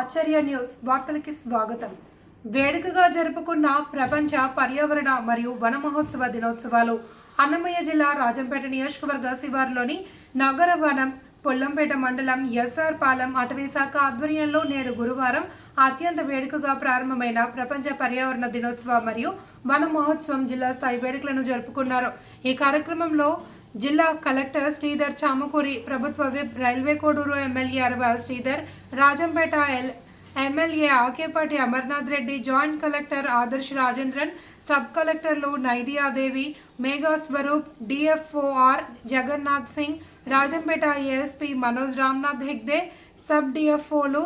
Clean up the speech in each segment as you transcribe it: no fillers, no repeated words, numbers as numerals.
ఆశ్చర్య న్యూస్ వార్తలకి స్వాగతం. వేడుకగా జరుపుకున్న ప్రపంచ పర్యావరణ మరియు వన మహోత్సవ దినోత్సవాలు అన్నమయ్య జిల్లా రాజంపేట నియోజకవర్గ శివారులోని నగర వనం పొల్లంపేట మండలం ఎస్ఆర్ పాలెం అటవీ శాఖ ఆధ్వర్యంలో నేడు గురువారం అత్యంత వేడుకగా ప్రారంభమైన ప్రపంచ పర్యావరణ దినోత్సవ మరియు వన మహోత్సవం జిల్లా స్థాయి వేడుకలను జరుపుకున్నారు. ఈ కార్యక్రమంలో జిల్లా కలెక్టర్ శ్రీధర్ చామకూరి, ప్రభుత్వ whip railway Koduru MLA Arava Sridhar, Rajampet MLA Akepati Amarnath Reddy, joint collector Adarsh Rajendran, sub కలెక్టర్లు నైడియాదేవి, Megha Swaroop, DFO R Jagannath Singh, Rajampet ASP Manoj Ramnath Hegde, sub డిఎఫ్ఓలు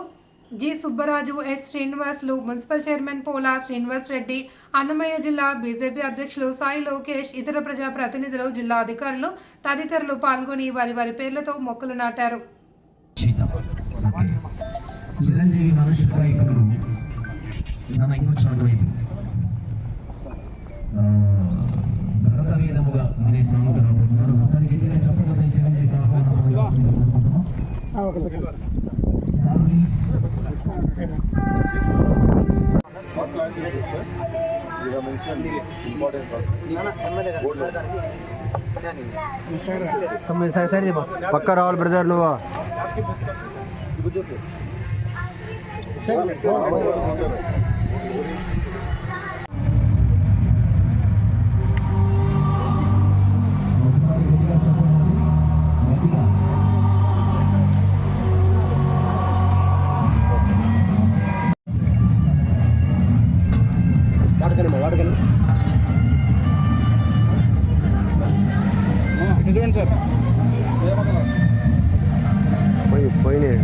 G Subbaraju, S Srinivasulu, municipal chairman Pola Srinivas Reddy, Annamayya జిల్లా బీజేపీ అధ్యక్షులు సాయి లోకేష్, ఇతర ప్రజా ప్రతినిధులు, జిల్లా అధికారులు తదితరులు పాల్గొని వారి పేర్లతో మొక్కలు నాటారు. పక్క రావాలి బ్రదర్ నువ్వు వాడకండి చూడండి సార్ పోయినాయి.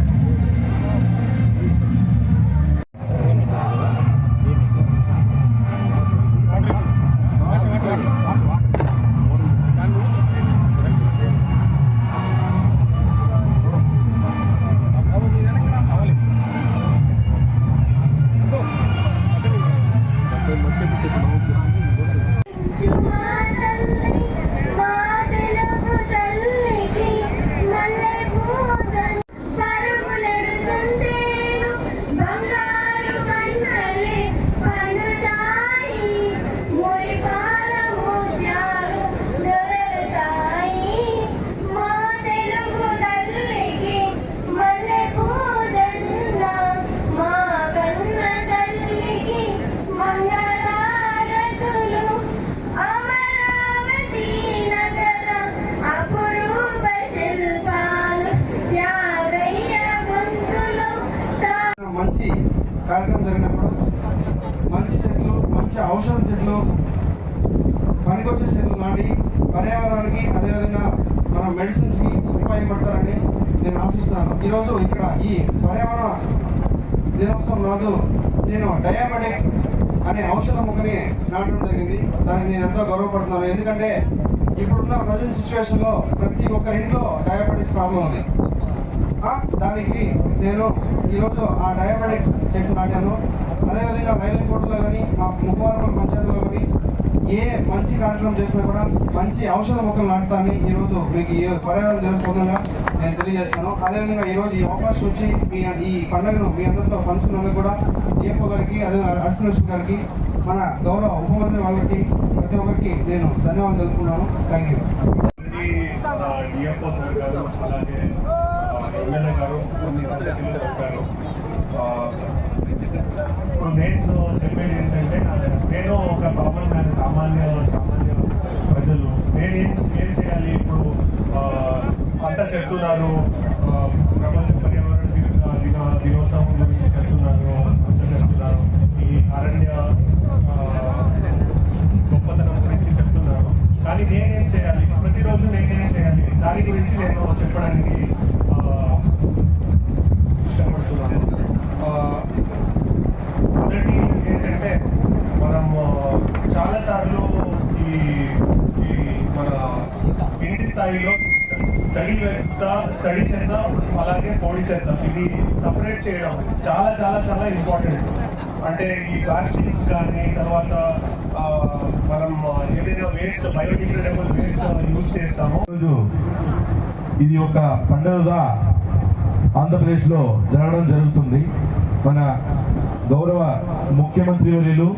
మంచి కార్యక్రమం జరిగినప్పుడు మంచి చెట్లు, మంచి ఔషధ చెట్లు, పనికొచ్చే చెట్లు నాటి పర్యావరణానికి అదేవిధంగా మన మెడిసిన్స్కి ఉపయోగపడతారని నేను ఆశిస్తున్నాను. ఈరోజు ఇక్కడ ఈ పర్యావరణ దినోత్సవం రోజు నేను డయాబెటిక్ అనే ఔషధ మొక్కని నాటడం జరిగింది. దానికి నేను ఎంతో గర్వపడుతున్నాను. ఎందుకంటే ఇప్పుడున్న ప్రజెంట్ సిచ్యువేషన్లో ప్రతి ఒక్కరింట్లో డయాబెటిస్ ప్రాబ్లం ఉంది. దానికి నేను ఈరోజు ఆ డయాబెటిక్ చెట్టు నాటాను. అదేవిధంగా రైల్వే కోటలో కానీ మా ముఖ్యమంత్రి పంచాయతీలో కానీ ఏ మంచి కార్యక్రమం చేసినా కూడా మంచి ఔషధ మొక్కలు నాటుతానని ఈరోజు మీకు ఈ పర్యావరణ దినోత్సవంగా నేను తెలియజేస్తాను. అదేవిధంగా ఈరోజు ఈ అవకాశం వచ్చి ఈ పండుగను మీ అందరితో పంచుకున్నందుకు కూడా డిఎఫ్ఓ గారికి, అదేవిధంగా అడిషనల్ గారికి, మన గౌరవ ఉపమంత్రి వాళ్ళకి, ప్రతి ఒక్కరికి నేను ధన్యవాదాలు తెలుపుకున్నాను. Thank you. ఎమ్మెల్యే గారు కొన్ని సంగతులు చెప్పారు. ఇప్పుడు నేను చెప్పేది ఏంటంటే, నేను ఒక కామన్ మ్యాన్, సామాన్య ప్రజలు ఏం చేయాలి? ఇప్పుడు అంతా చెప్తున్నారు, ప్రపంచ పర్యావరణ దినోత్సవం గురించి చెప్తున్నారు, అంతా చెప్తున్నారు, ఈ అరణ్య గొప్పతనం గురించి చెప్తున్నారు. కానీ నేనేం చేయాలి? ప్రతిరోజు నేనేం చేయాలి? దాని గురించి నేను చెప్పడానికి ఇష్టపడుతున్నాను. మొదటి ఏంటంటే, మనం చాలాసార్లు ఈ మన ఇంటి స్థాయిలో తడి చెత్త అలాగే పొడి చెత్త ఇది సపరేట్ చేయడం చాలా చాలా చాలా ఇంపార్టెంట్. అంటే ఈ ప్లాస్టిక్స్ కానీ తర్వాత మనం ఏదైనా వేస్ట్ బయోడిగ్రేడబుల్ వేస్ట్ యూజ్ చేస్తామో ఇది ఒక పండుగగా ఆంధ్రప్రదేశ్లో జరగడం జరుగుతుంది. మన గౌరవ ముఖ్యమంత్రి వర్యులు,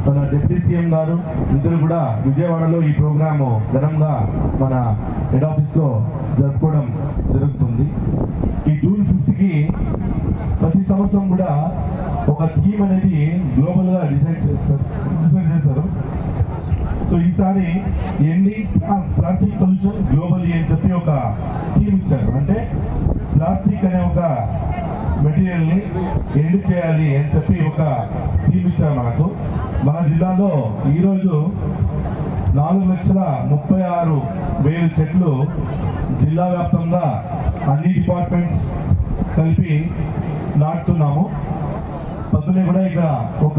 మన డిప్యూటీ సీఎం గారు ఇద్దరు కూడా విజయవాడలో ఈ ప్రోగ్రాము ఘనంగా మన హెడ్ ఆఫీస్లో జరుపుకోవడం జరుగుతుంది. ఈ జూన్ 5కి ప్రతి సంవత్సరం కూడా ఒక థీమ్ అనేది గ్లోబల్గా డిసైడ్ చేస్తారు. సో ఈసారి ఎండింగ్ ప్లాస్టిక్ పొల్యూషన్ గ్లోబల్లీ అని చెప్పి ఒక థీమ్ ఇచ్చారు. అంటే ప్లాస్టిక్ అనే ఒక మెటీరియల్ని ఎండ్ చేయాలి అని చెప్పి ఒక థీమ్ ఇచ్చారు మనకు. మన జిల్లాలో ఈరోజు 4,36,000 చెట్లు జిల్లా వ్యాప్తంగా అన్ని డిపార్ట్మెంట్స్ కలిపి నాటుతున్నాము. పొద్దునే కూడా ఇక్కడ ఒక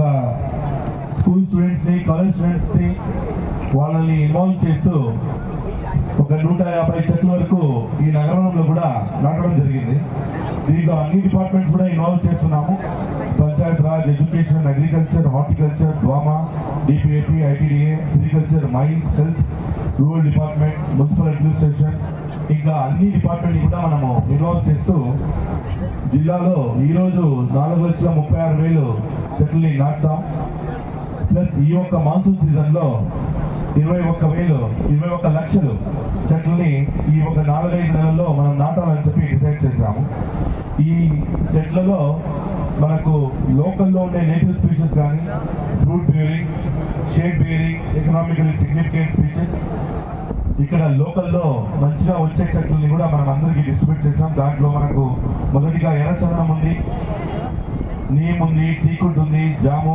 స్కూల్ స్టూడెంట్స్ని, కాలేజ్ స్టూడెంట్స్ని వాళ్ళని ఇన్వాల్వ్ చేస్తూ ఒక 150 చెట్ల వరకు ఈ నగరంలో కూడా నాటడం జరిగింది. దీంట్లో అన్ని డిపార్ట్మెంట్స్ కూడా ఇన్వాల్వ్ చేస్తున్నాము. Panchayat Raj, education, agriculture, horticulture, DWMA, DPAP, ITDA, sericulture, mines, health, rural department, municipal administration, ఇంకా అన్ని డిపార్ట్మెంట్ కూడా మనము ఇన్వాల్వ్ చేస్తూ జిల్లాలో ఈరోజు 4,36,000 చెట్లని నాటుతాం. ప్లస్ ఈ యొక్క మాన్సూన్ సీజన్లో 21 లక్షలు చెట్లని ఈ ఒక 4-5 నెలల్లో మనం నాటాలని చెప్పి డిసైడ్ చేశాము. ఈ చెట్లలో మనకు లోకల్లో ఉండే నేటివ్ స్పీషీస్ కానీ, fruit bearing, shade bearing, economically significant species, ఇక్కడ లోకల్లో మంచిగా వచ్చే చెట్లని కూడా మనం అందరికీ డిస్ట్రిబ్యూట్ చేసాం. దాంట్లో మనకు మొదటిగా ఎర్రచందనం ఉంది, నీమ్ ఉంది, టీకుడ్ ఉంది, జాము,